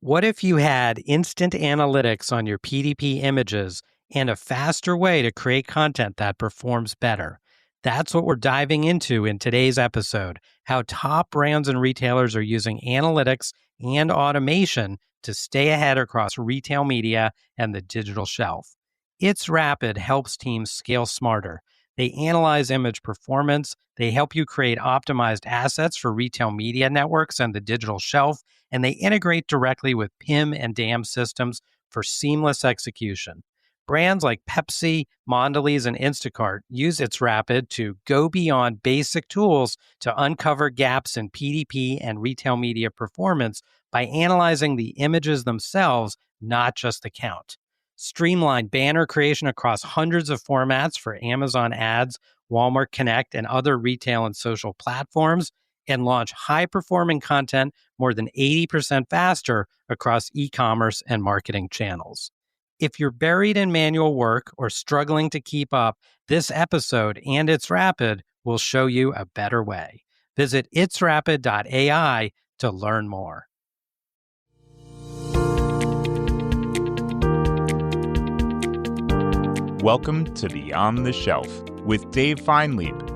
What if you had instant analytics on your PDP images and a faster way to create content that performs better? That's what we're diving into in today's episode, how top brands and retailers are using analytics and automation to stay ahead across retail media and the digital shelf. It's Rapid helps teams scale smarter. They analyze image performance, they help you create optimized assets for retail media networks and the digital shelf, and they integrate directly with PIM and DAM systems for seamless execution. Brands like Pepsi, Mondelez, and Instacart use It's Rapid to go beyond basic tools to uncover gaps in PDP and retail media performance by analyzing the images themselves, not just the count. Streamline banner creation across hundreds of formats for Amazon Ads, Walmart Connect, and other retail and social platforms, and launch high-performing content more than 80% faster across e-commerce and marketing channels. If you're buried in manual work or struggling to keep up, this episode and It's Rapid will show you a better way. Visit itsrapid.ai to learn more. Welcome to Beyond the Shelf with Dave Feinlieb.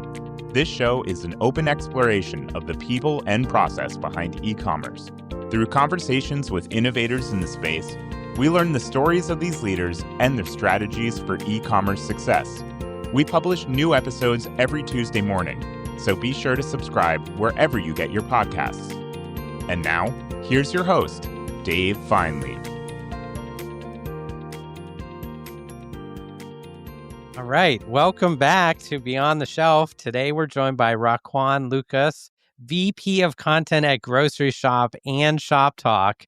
This show is an open exploration of the people and process behind e-commerce. Through conversations with innovators in the space, we learn the stories of these leaders and their strategies for e-commerce success. We publish new episodes every Tuesday morning, so be sure to subscribe wherever you get your podcasts. And now, here's your host, Dave Feinlieb. All right, welcome back to Beyond the Shelf. Today we're joined by Rocquan Lucas, VP of Content at Groceryshop and Shoptalk.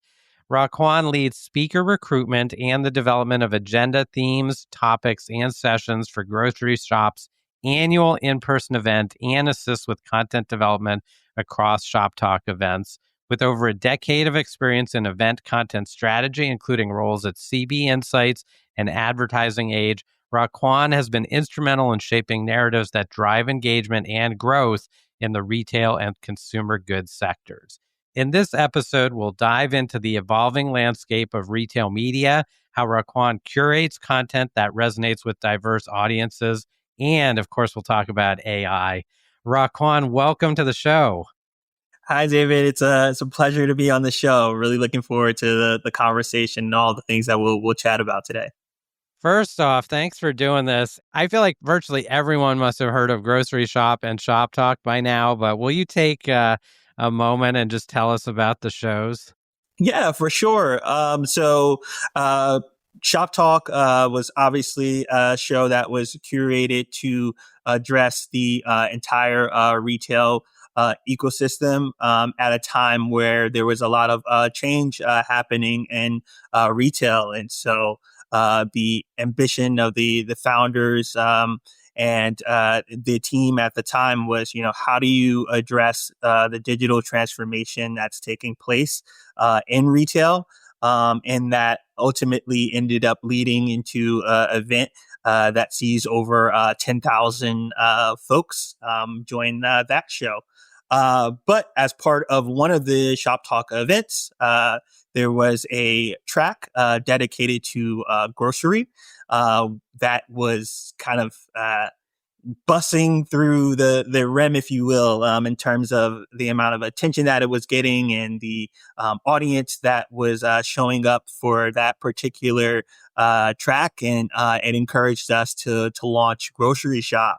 Rocquan leads speaker recruitment and the development of agenda themes, topics, and sessions for Groceryshop's annual in-person event and assists with content development across Shoptalk events. With over a decade of experience in event content strategy, including roles at CB Insights and Advertising Age, Rocquan has been instrumental in shaping narratives that drive engagement and growth in the retail and consumer goods sectors. In this episode, we'll dive into the evolving landscape of retail media, how Rocquan curates content that resonates with diverse audiences, and of course, we'll talk about AI. Rocquan, welcome to the show. Hi, David. It's a pleasure to be on the show. Really looking forward to the conversation and all the things that we'll chat about today. First off, thanks for doing this. I feel like virtually everyone must have heard of Groceryshop and Shoptalk by now, but will you take a moment and just tell us about the shows? Yeah, for sure. Shoptalk was obviously a show that was curated to address the entire retail ecosystem at a time where there was a lot of change happening in retail. And so the ambition of the founders and the team at the time was, how do you address the digital transformation that's taking place in retail? And that ultimately ended up leading into an event that sees over 10,000 folks join that show. But as part of one of the Shoptalk events, there was a track dedicated to grocery that was kind of bussing through the rim, if you will, in terms of the amount of attention that it was getting and the audience that was showing up for that particular track. And it encouraged us to launch Groceryshop,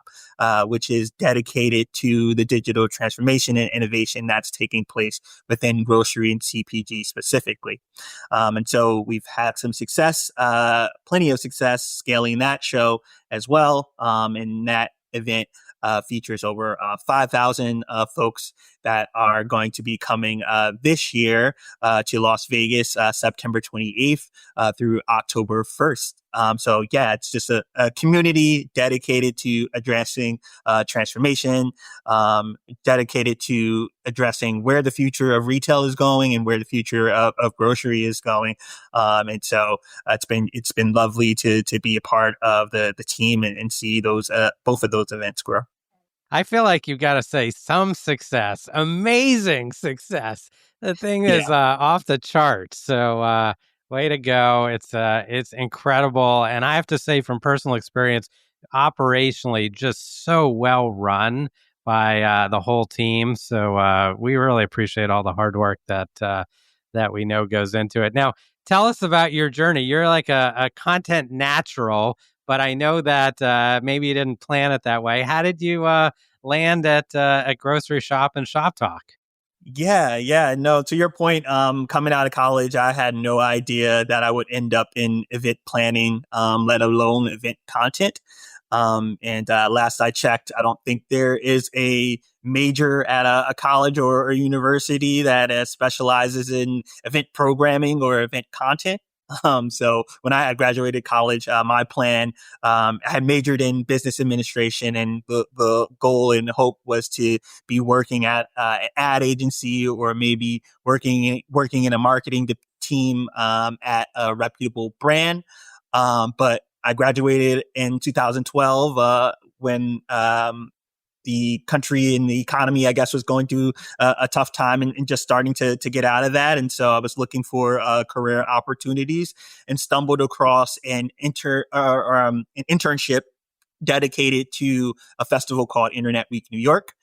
which is dedicated to the digital transformation and innovation that's taking place within grocery and CPG specifically. And so we've had some success, plenty of success scaling that show as well. And that event features over 5,000 folks that are going to be coming this year to Las Vegas, September 28th through October 1st. So yeah, it's just a community dedicated to addressing transformation, dedicated to addressing where the future of retail is going and where the future of grocery is going. And so it's been lovely to be a part of the team and see those both of those events grow. I feel like you've got to say some success, amazing success. The thing Yeah. is off the charts. So way to go. It's incredible. And I have to say from personal experience, operationally just so well run by the whole team. So we really appreciate all the hard work that we know goes into it. Now, tell us about your journey. You're like a content natural, but I know that maybe you didn't plan it that way. How did you land at Grocery Shop and Shop Talk? Yeah. No, to your point, coming out of college, I had no idea that I would end up in event planning, let alone event content. And last I checked, I don't think there is a major at a college or a university that specializes in event programming or event content. So when I had graduated college, my plan, I had majored in business administration, and the goal and hope was to be working at an ad agency or maybe working in a marketing team at a reputable brand. But I graduated in 2012 when the country and the economy, I guess, was going through a tough time and just starting to get out of that. And so I was looking for career opportunities and stumbled across an internship dedicated to a festival called Internet Week New York,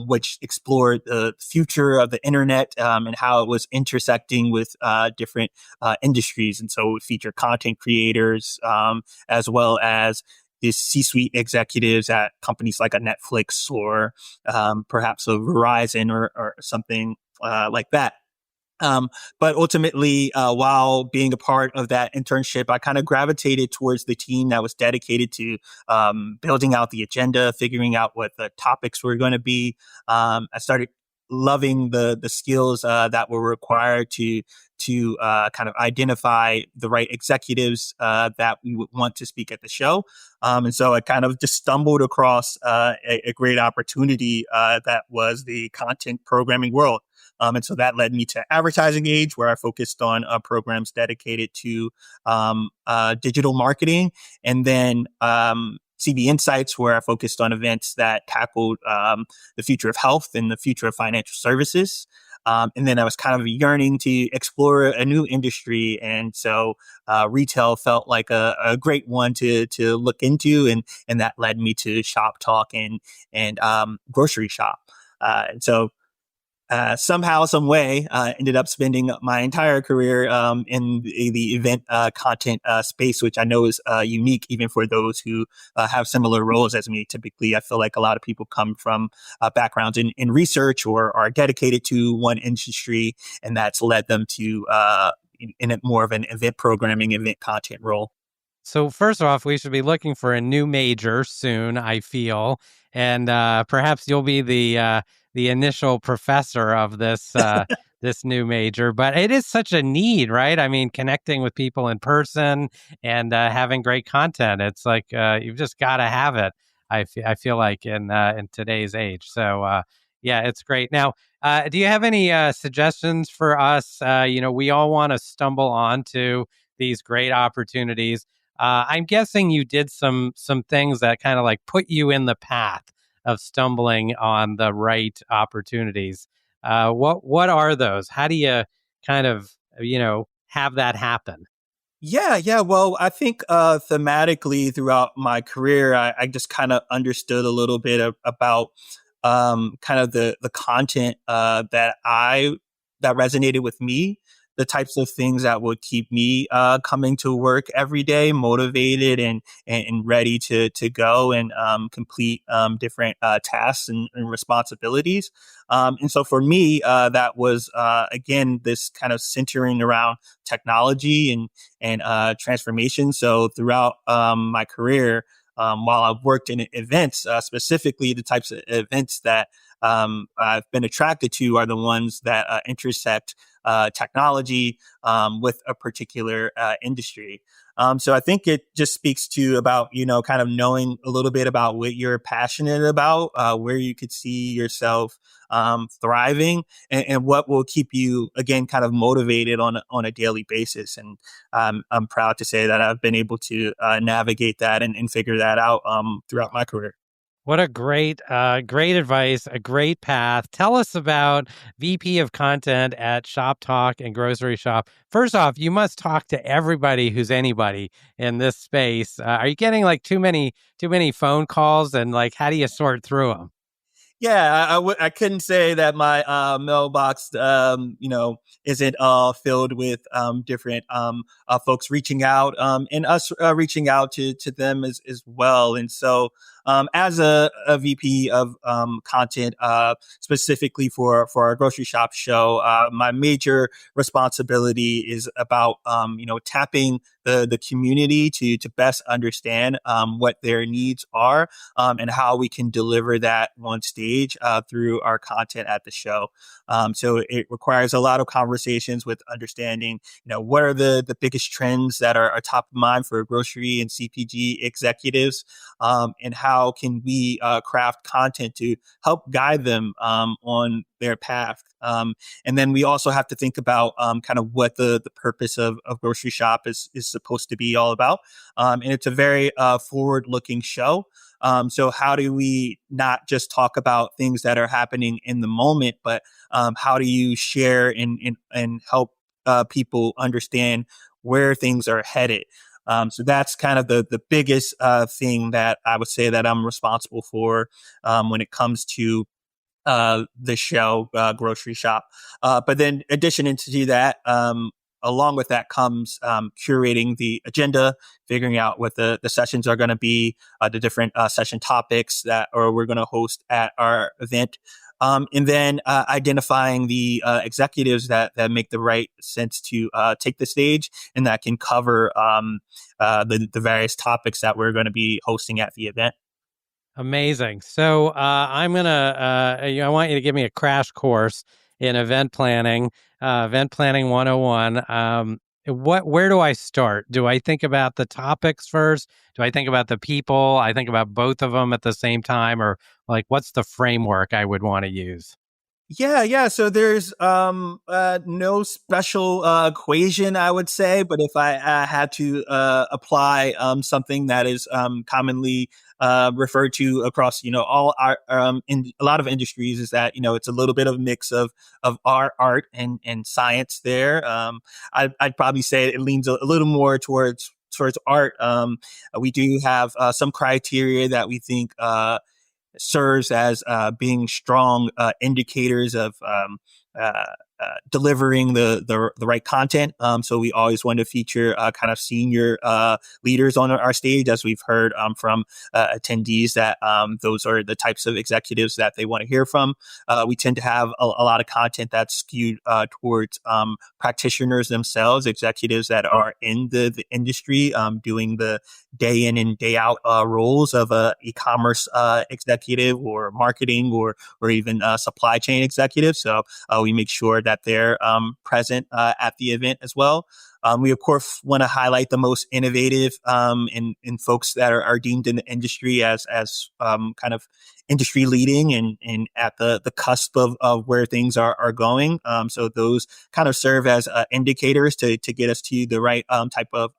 which explored the future of the internet and how it was intersecting with different industries. And so it would feature content creators as well as the C-suite executives at companies like a Netflix or perhaps a Verizon or something like that. Um, but ultimately, while being a part of that internship, I kind of gravitated towards the team that was dedicated to building out the agenda, figuring out what the topics were going to be. I started loving the skills that were required to kind of identify the right executives that we would want to speak at the show. And so I kind of just stumbled across a great opportunity that was the content programming world. And so that led me to Advertising Age, where I focused on programs dedicated to digital marketing. And then CB Insights, where I focused on events that tackled the future of health and the future of financial services. And then I was kind of yearning to explore a new industry. And so retail felt like a great one to look into. And that led me to Shop Talk and Grocery Shop. And so somehow, some way, ended up spending my entire career in the event content space, which I know is unique even for those who have similar roles as me. Typically, I feel like a lot of people come from backgrounds in research or are dedicated to one industry, and that's led them to in a more of an event programming, event content role. So first off, we should be looking for a new major soon, I feel, and perhaps you'll be the initial professor of this this new major. But it is such a need, right? I mean, connecting with people in person and having great content. It's like you've just got to have it. I feel like in today's age. So yeah, it's great. Now, do you have any suggestions for us? We all want to stumble onto these great opportunities. I'm guessing you did some things that kind of like put you in the path of stumbling on the right opportunities. What are those? How do you kind of have that happen? Yeah. Well, I think thematically throughout my career, I just kind of understood a little bit about kind of the content that resonated with me, the types of things that would keep me coming to work every day, motivated and ready to go and complete different tasks and responsibilities. And so for me, that was again this kind of centering around technology and transformation. So throughout my career, while I've worked in events, specifically the types of events that I've been attracted to are the ones that intersect technology with a particular industry. So I think it just speaks to about, kind of knowing a little bit about what you're passionate about, where you could see yourself thriving and what will keep you, again, kind of motivated on a daily basis. And I'm proud to say that I've been able to navigate that and figure that out throughout my career. What a great advice, a great path. Tell us about VP of content at Shop Talk and Grocery Shop. First off, you must talk to everybody who's anybody in this space. Are you getting like too many phone calls, and like how do you sort through them? Yeah, I couldn't say that my mailbox, isn't filled with different folks reaching out and us reaching out to them as well. And so, as a VP of content, specifically for our grocery shop show, my major responsibility is about tapping the community to best understand what their needs are, and how we can deliver that on stage through our content at the show. So it requires a lot of conversations with understanding, what are the biggest trends that are top of mind for grocery and CPG executives, and how can we craft content to help guide them on their path. And then we also have to think about kind of what the purpose of Grocery Shop is supposed to be all about. And it's a very forward-looking show. So how do we not just talk about things that are happening in the moment, but how do you share and help people understand where things are headed? So that's kind of the biggest thing that I would say that I'm responsible for when it comes to the show, Grocery Shop. But then addition to that, along with that comes curating the agenda, figuring out what the sessions are going to be, the different session topics that or we're going to host at our event. And then identifying the executives that make the right sense to take the stage and that can cover the various topics that we're going to be hosting at the event. Amazing. So I'm gonna. I want you to give me a crash course in event planning 101. Where do I start? Do I think about the topics first? Do I think about the people? I think about both of them at the same time, or like what's the framework I would want to use? Yeah. So there's no special equation, I would say, but if I had to apply something that is commonly referred to across all our in a lot of industries, is that it's a little bit of a mix of art and science there. I'd probably say it leans a little more towards art. We do have some criteria that we think serves as being strong indicators of uh, delivering the right content. So we always want to feature kind of senior leaders on our stage, as we've heard from attendees that those are the types of executives that they want to hear from. We tend to have a lot of content that's skewed towards practitioners themselves, executives that are in the industry, doing the day in and day out roles of a e-commerce executive or marketing or even supply chain executive. So we make sure that they're present at the event as well. We of course want to highlight the most innovative and folks that are deemed in the industry as kind of industry leading and at the cusp of where things are going. So those kind of serve as indicators to get us to the right type of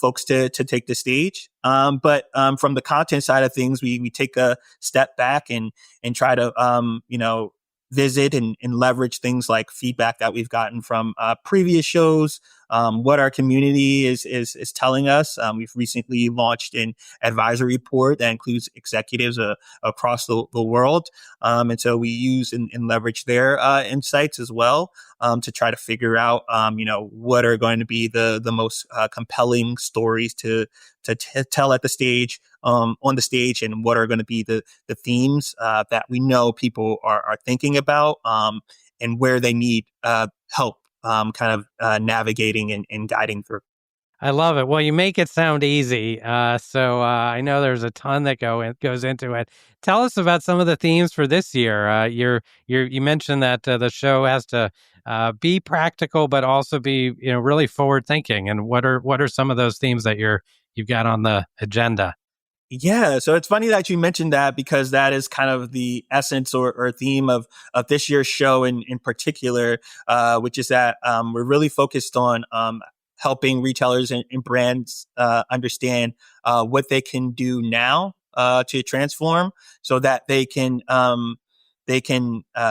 folks to take the stage. But from the content side of things, we take a step back and try to visit and leverage things like feedback that we've gotten from previous shows, what our community is telling us. We've recently launched an advisory report that includes executives across the world. And so we use and leverage their insights as well to try to figure out, what are going to be the most compelling stories to tell at the stage, on the stage, and what are going to be the themes that we know people are thinking about, and where they need help kind of navigating and guiding through. I love it. Well, you make it sound easy. So I know there's a ton that goes into it. Tell us about some of the themes for this year. You mentioned that the show has to be practical, but also be really forward thinking. And what are some of those themes that you've got on the agenda? Yeah, so it's funny that you mentioned that because that is kind of the essence or theme of this year's show in particular, which is that we're really focused on helping retailers and brands understand what they can do now to transform so that they can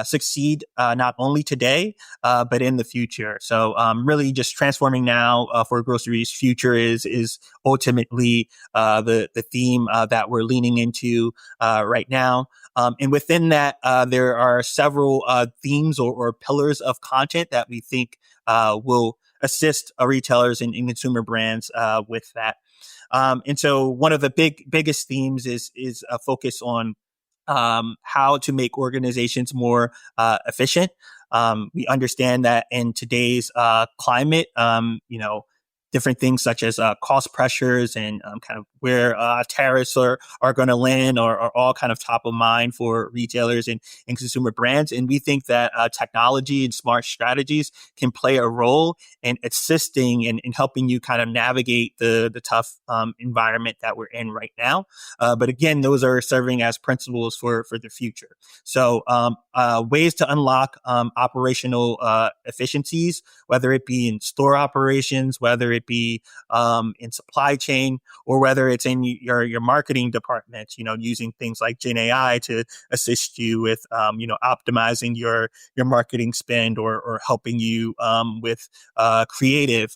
succeed not only today but in the future. So really just transforming now for groceries. Future is ultimately the theme that we're leaning into right now. And within that, there are several themes or pillars of content that we think will assist retailers and consumer brands with that. And so one of the biggest themes is a focus on how to make organizations more efficient. We understand that in today's climate, different things such as cost pressures and kind of where tariffs are going to land are all kind of top of mind for retailers and consumer brands. And we think that technology and smart strategies can play a role in assisting and helping you kind of navigate the tough environment that we're in right now. But again, those are serving as principles for the future. So ways to unlock operational efficiencies, whether it be in store operations, whether it be in supply chain, or whether it's in your marketing department, using things like Gen AI to assist you with, optimizing your marketing spend or helping you with creative.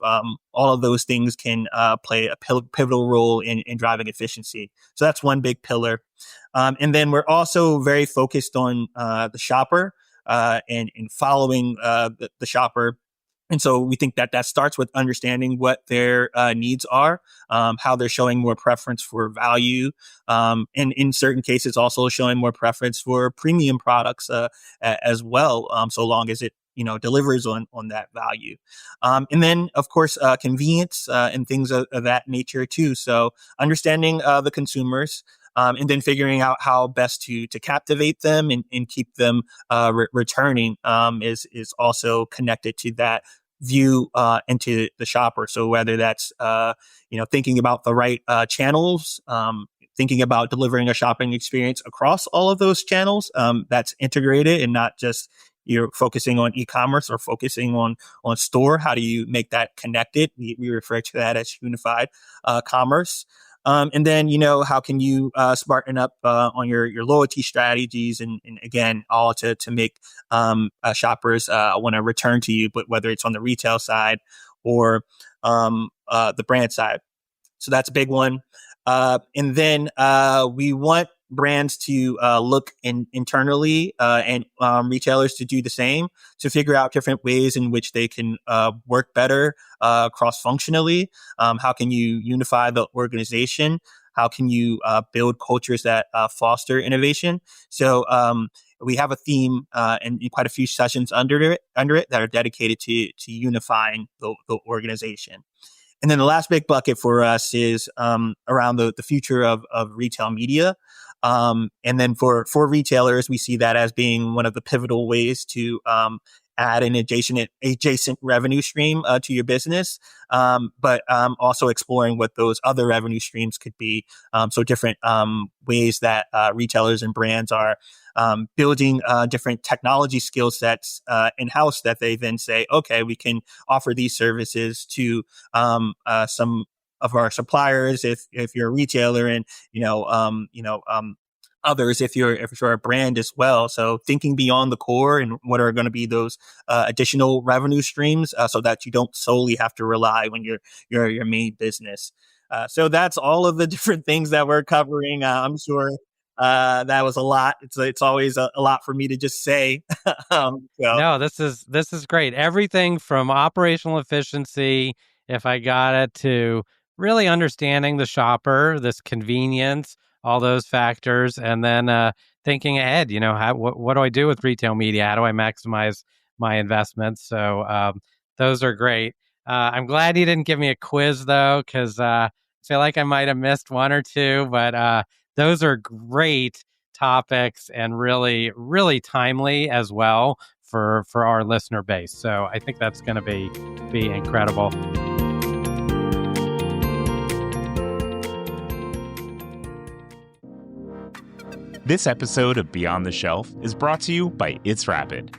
All of those things can play a pivotal role in driving efficiency. So that's one big pillar. And then we're also very focused on the shopper and following the shopper. And so we think that starts with understanding what their needs are, how they're showing more preference for value, and in certain cases also showing more preference for premium products as well, so long as it delivers on that value. And then, of course, convenience and things of that nature too. So understanding the consumers, and then figuring out how best to captivate them and keep them returning is also connected to that view into the shopper. So whether that's thinking about the right channels, thinking about delivering a shopping experience across all of those channels that's integrated and not just you're focusing on e-commerce or focusing on store. How do you make that connected? We refer to that as unified commerce. And then, how can you smarten up on your loyalty strategies and again, all to make shoppers want to return to you, but whether it's on the retail side or the brand side. So that's a big one. And then we want brands to look internally and retailers to do the same, to figure out different ways in which they can work better cross-functionally. How can you unify the organization? How can you build cultures that foster innovation? So we have a theme and quite a few sessions under it that are dedicated to unifying the organization. And then the last big bucket for us is around the future of retail media. And then for retailers, we see that as being one of the pivotal ways to add an adjacent revenue stream to your business, but also exploring what those other revenue streams could be. So different ways that retailers and brands are building different technology skill sets in-house that they then say, okay, we can offer these services to some of our suppliers if you're a retailer, and others if you're a brand as well. So thinking beyond the core and what are going to be those additional revenue streams, so that you don't solely have to rely when you're your main business. So that's all of the different things that we're covering. I'm sure that was a lot. It's always a lot for me to just say. No, this is great. Everything from operational efficiency, if I got it, to really understanding the shopper, this convenience, all those factors, and then thinking ahead. What do I do with retail media? How do I maximize my investments? So those are great. I'm glad you didn't give me a quiz though, because I feel like I might have missed one or two. But those are great topics and really, really timely as well for our listener base. So I think that's going to be incredible. This episode of Beyond the Shelf is brought to you by It's Rapid.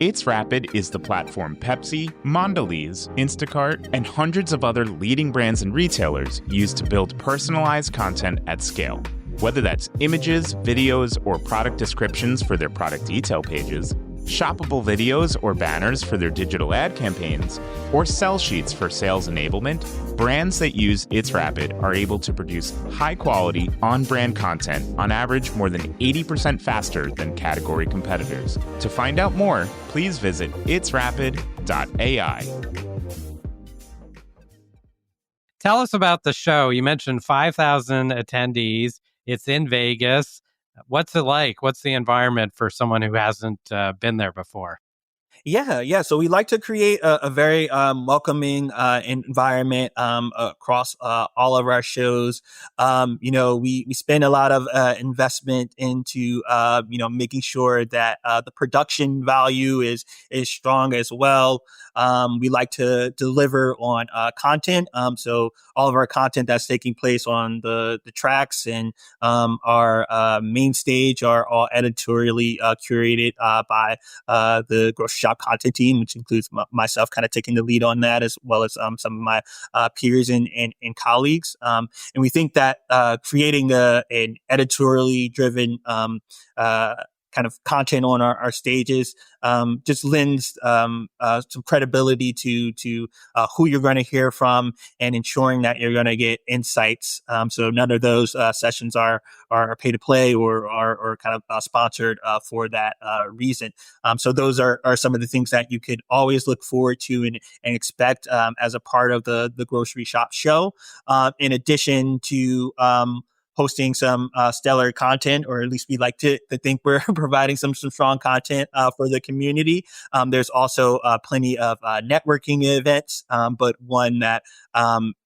It's Rapid is the platform Pepsi, Mondelez, Instacart, and hundreds of other leading brands and retailers use to build personalized content at scale. Whether that's images, videos, or product descriptions for their product detail pages, shoppable videos or banners for their digital ad campaigns, or sell sheets for sales enablement, brands that use It's Rapid are able to produce high-quality, on-brand content on average more than 80% faster than category competitors. To find out more, please visit itsrapid.ai. Tell us about the show. You mentioned 5,000 attendees. It's in Vegas. What's it like? What's the environment for someone who hasn't been there before? Yeah. So we like to create a very welcoming environment across all of our shows. We spend a lot of investment into making sure that the production value is strong as well. We like to deliver on content. So all of our content that's taking place on the tracks and our main stage are all editorially curated by the Grocery Shop content team, which includes myself kind of taking the lead on that, as well as some of my peers and colleagues. And we think that creating an editorially driven kind of content on our stages just lends some credibility to who you're going to hear from and ensuring that you're going to get insights. So none of those sessions are pay to play or kind of sponsored for that reason. So those are some of the things that you could always look forward to and expect as a part of the Grocery Shop show. In addition to hosting some stellar content, or at least we like to think we're providing some strong content for the community. There's also plenty of networking events, but one that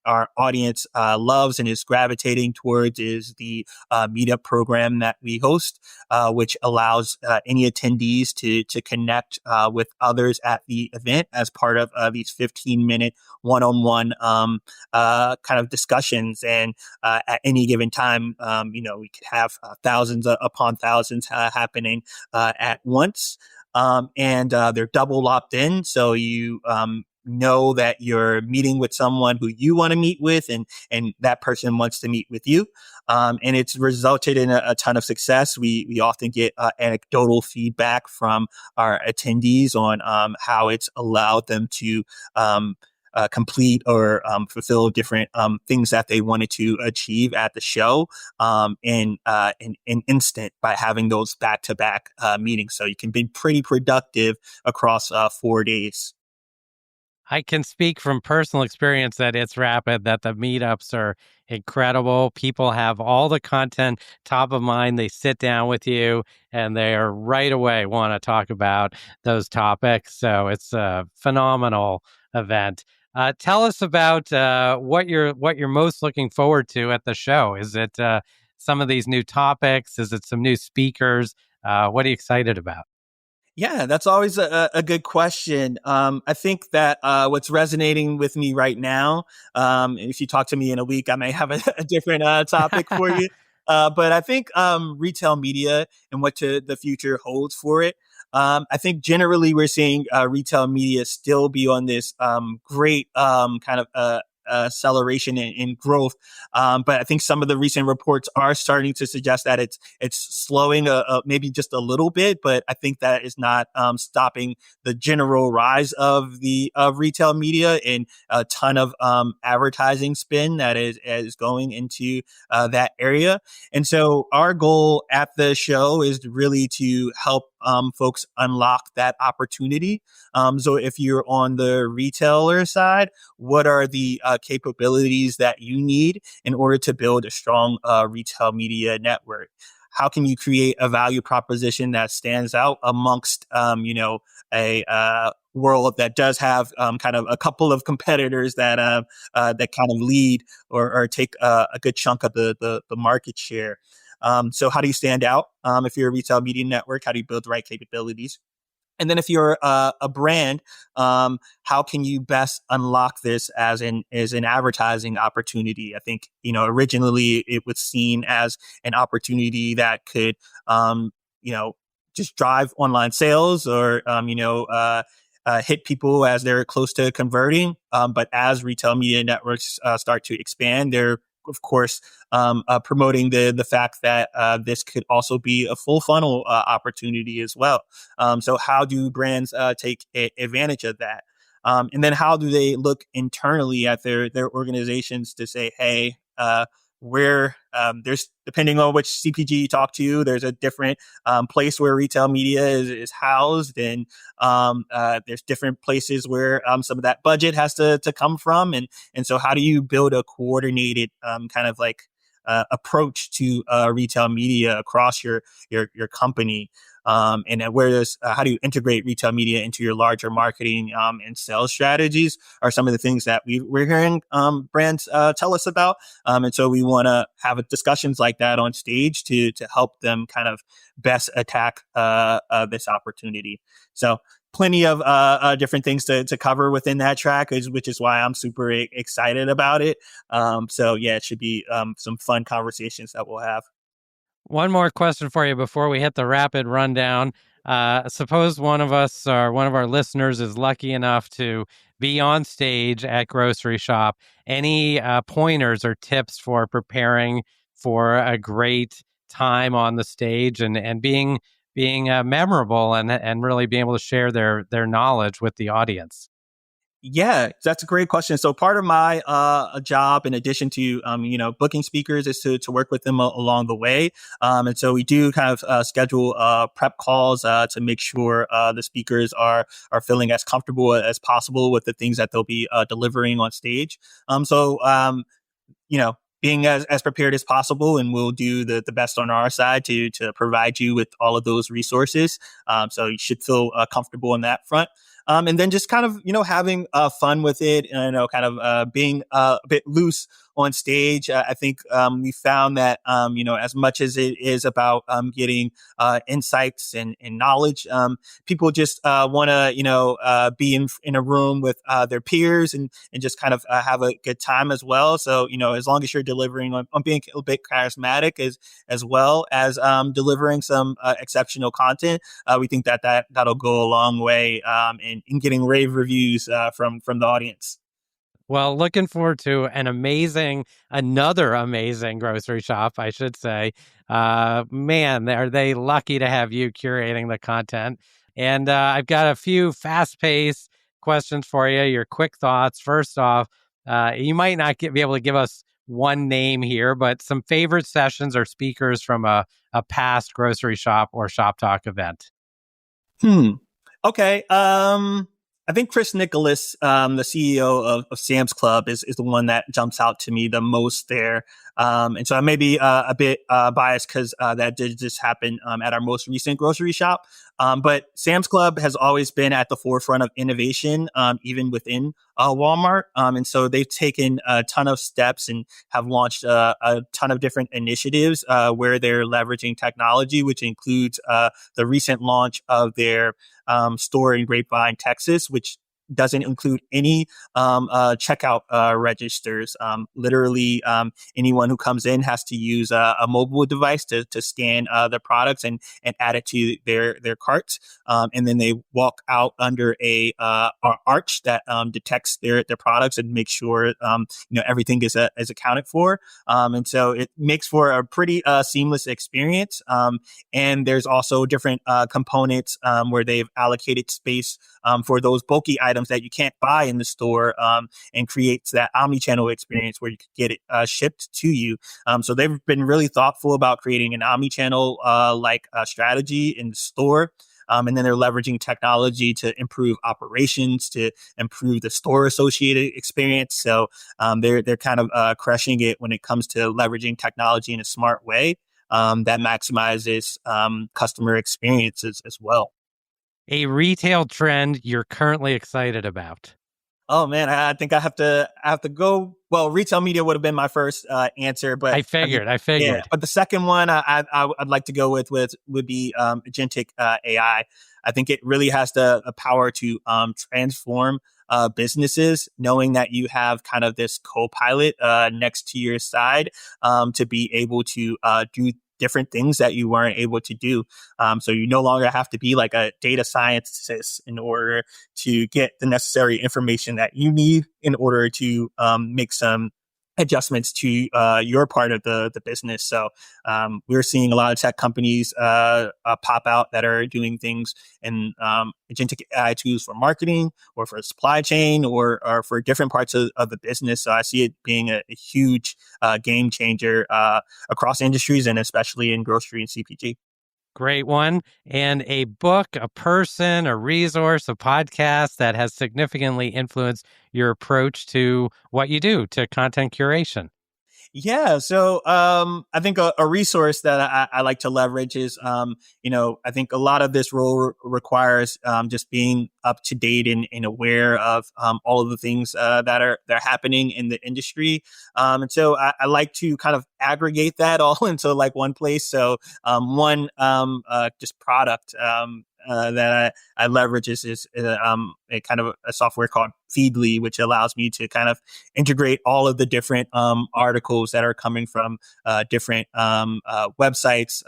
our audience loves and is gravitating towards is the meetup program that we host, which allows any attendees to connect with others at the event as part of these 15-minute one-on-one kind of discussions. And at any given time, we could have thousands upon thousands happening at once. And they're double opt-in. So you know that you're meeting with someone who you want to meet with, and that person wants to meet with you. And it's resulted in a ton of success. We often get anecdotal feedback from our attendees on how it's allowed them to complete or fulfill different things that they wanted to achieve at the show in an instant by having those back-to-back meetings. So you can be pretty productive across 4 days. I can speak from personal experience that It's Rapid, that the meetups are incredible. People have all the content top of mind. They sit down with you and they are right away want to talk about those topics. So it's a phenomenal event. Tell us about what you're most looking forward to at the show. Is it some of these new topics? Is it some new speakers? What are you excited about? Yeah, that's always a good question. I think that what's resonating with me right now, if you talk to me in a week, I may have a different topic for you. But I think retail media and what the future holds for it. I think generally we're seeing retail media still be on this great kind of acceleration in growth. But I think some of the recent reports are starting to suggest that it's slowing maybe just a little bit, but I think that is not stopping the general rise of the retail media and a ton of advertising spend that is going into that area. And so our goal at the show is really to help folks unlock that opportunity. So if you're on the retailer side, what are the capabilities that you need in order to build a strong retail media network? How can you create a value proposition that stands out amongst, a world that does have kind of a couple of competitors that kind of lead or take a good chunk of the market share? So how do you stand out if you're a retail media network? How do you build the right capabilities? And then if you're a brand, how can you best unlock this as an advertising opportunity? I think, originally it was seen as an opportunity that could, just drive online sales or, hit people as they're close to converting. But as retail media networks start to expand, they're of course, promoting the fact that this could also be a full funnel opportunity as well. So how do brands take advantage of that? And then how do they look internally at their organizations to say, hey, where there's, depending on which CPG you talk to, there's a different place where retail media is housed, and there's different places where some of that budget has to come from, and so how do you build a coordinated kind of like approach to retail media across your company? And where does how do you integrate retail media into your larger marketing and sales strategies are some of the things that we're hearing brands tell us about. And so we want to have discussions like that on stage to help them kind of best attack this opportunity. So plenty of different things to cover within that track, which is why I'm super excited about it. So yeah, it should be some fun conversations that we'll have. One more question for you before we hit the rapid rundown. Suppose one of us or one of our listeners is lucky enough to be on stage at Grocery Shop. Any pointers or tips for preparing for a great time on the stage and being memorable and really being able to share their knowledge with the audience? Yeah, that's a great question. So part of my job, in addition to booking speakers, is to work with them along the way. And so we do kind of schedule prep calls to make sure the speakers are feeling as comfortable as possible with the things that they'll be delivering on stage. Being as prepared as possible, and we'll do the best on our side to provide you with all of those resources. So you should feel comfortable in that front. And then just kind of, having fun with it, and, kind of being a bit loose on stage. I think we found that, as much as it is about getting insights and knowledge, people just want to, be in a room with their peers and just kind of have a good time as well. So, as long as you're delivering on being a bit charismatic as well as delivering some exceptional content, we think that'll go a long way in getting rave reviews from the audience. Well, looking forward to another amazing grocery shop, I should say. Man, are they lucky to have you curating the content. And I've got a few fast-paced questions for you, your quick thoughts. First off, you might not be able to give us one name here, but some favorite sessions or speakers from a past grocery shop or shop talk event. Okay. I think Chris Nicholas, the CEO of Sam's Club, is the one that jumps out to me the most there. And so I may be a bit biased because that did just happen at our most recent grocery shop. But Sam's Club has always been at the forefront of innovation, even within Walmart. And so they've taken a ton of steps and have launched a ton of different initiatives where they're leveraging technology, which includes the recent launch of their store in Grapevine, Texas, which doesn't include any checkout registers. Literally, anyone who comes in has to use a mobile device to scan the products and add it to their carts. And then they walk out under a arch that detects their products and makes sure everything is accounted for. And so it makes for a pretty seamless experience. And there's also different components where they've allocated space for those bulky items that you can't buy in the store, and creates that omni-channel experience where you could get it shipped to you. So they've been really thoughtful about creating an omni-channel strategy in the store. And then they're leveraging technology to improve operations, to improve the store associated experience. So they're kind of crushing it when it comes to leveraging technology in a smart way that maximizes customer experiences as well. A retail trend you're currently excited about? Oh man, I think I have to go. Well, retail media would have been my first answer, but I figured. Yeah, but the second one I'd like to go with would be agentic AI. I think it really has the power to transform businesses, knowing that you have kind of this co-pilot next to your side to be able to do different things that you weren't able to do. So you no longer have to be like a data scientist in order to get the necessary information that you need in order to make some adjustments to your part of the business. So we're seeing a lot of tech companies pop out that are doing things in agentic AI tools for marketing or for supply chain or for different parts of the business. So I see it being a huge game changer across industries and especially in grocery and CPG. Great one. And a book, a person, a resource, a podcast that has significantly influenced your approach to what you do, to content curation. Yeah. So I think a resource that I like to leverage is, I think a lot of this role requires just being up to date and aware of all of the things that are happening in the industry. And so I like to kind of aggregate that all into like one place. So one just product that I leverage is a kind of a software called Feedly, which allows me to kind of integrate all of the different articles that are coming from different websites,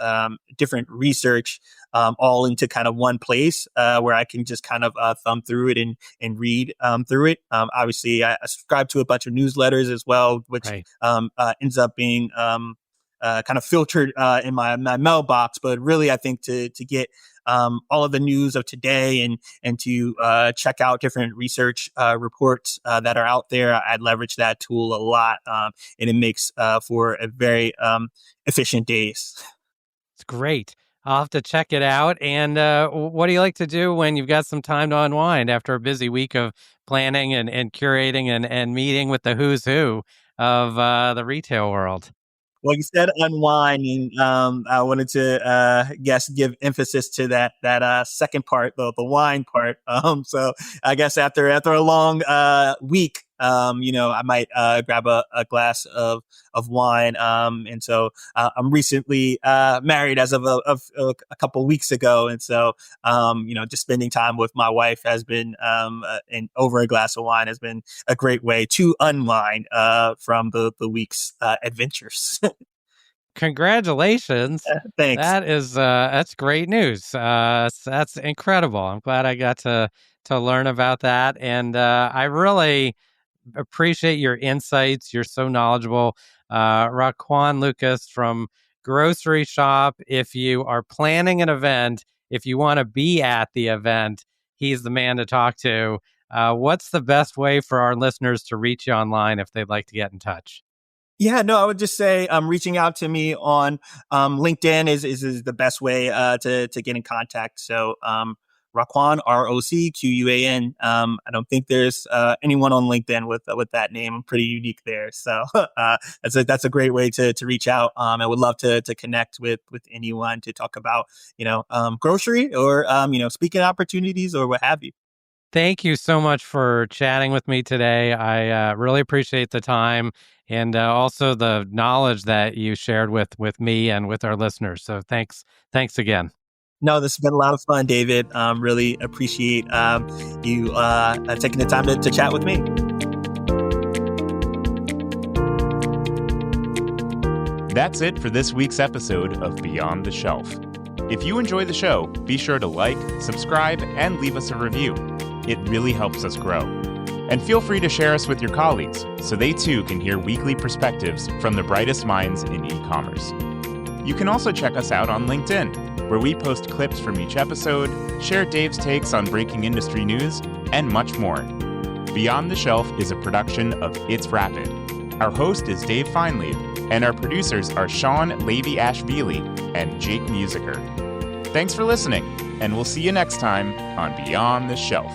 different research, all into kind of one place where I can just kind of thumb through it and read through it. Obviously, I subscribe to a bunch of newsletters as well, which Right. ends up being kind of filtered in my mailbox. But really, I think to get all of the news of today and to check out different research reports that are out there, I'd leverage that tool a lot, and it makes for a very efficient days. It's great. I'll have to check it out. And what do you like to do when you've got some time to unwind after a busy week of planning and curating and meeting with the who's who of the retail world? Well, you said unwind, and I wanted to give emphasis to that second part, the wine part. So I guess after a long week, I might grab a glass of wine. And so I'm recently married as of a couple weeks ago, and so just spending time with my wife has been and over a glass of wine has been a great way to unwind from the week's adventures. Congratulations. Thanks. That's great news. That's incredible. I'm glad I got to learn about that. And I really appreciate your insights. You're so knowledgeable. Rocquan Lucas from Grocery Shop. If you are planning an event, if you want to be at the event, he's the man to talk to. What's the best way for our listeners to reach you online if they'd like to get in touch? Yeah, no, I would just say reaching out to me on LinkedIn is the best way to get in contact. So Rocquan, ROCQUAN. I don't think there's anyone on LinkedIn with that name. I'm pretty unique there. So that's a great way to reach out. I would love to connect with anyone to talk about, grocery or, speaking opportunities or what have you. Thank you so much for chatting with me today. I really appreciate the time and also the knowledge that you shared with me and with our listeners. So thanks again. No, this has been a lot of fun, David. Really appreciate you taking the time to chat with me. That's it for this week's episode of Beyond the Shelf. If you enjoy the show, be sure to like, subscribe, and leave us a review. It really helps us grow. And feel free to share us with your colleagues so they too can hear weekly perspectives from the brightest minds in e-commerce. You can also check us out on LinkedIn, where we post clips from each episode, share Dave's takes on breaking industry news, and much more. Beyond the Shelf is a production of It's Rapid. Our host is Dave Feinlieb, and our producers are Sean Levy-Ashvili and Jake Musiker. Thanks for listening, and we'll see you next time on Beyond the Shelf.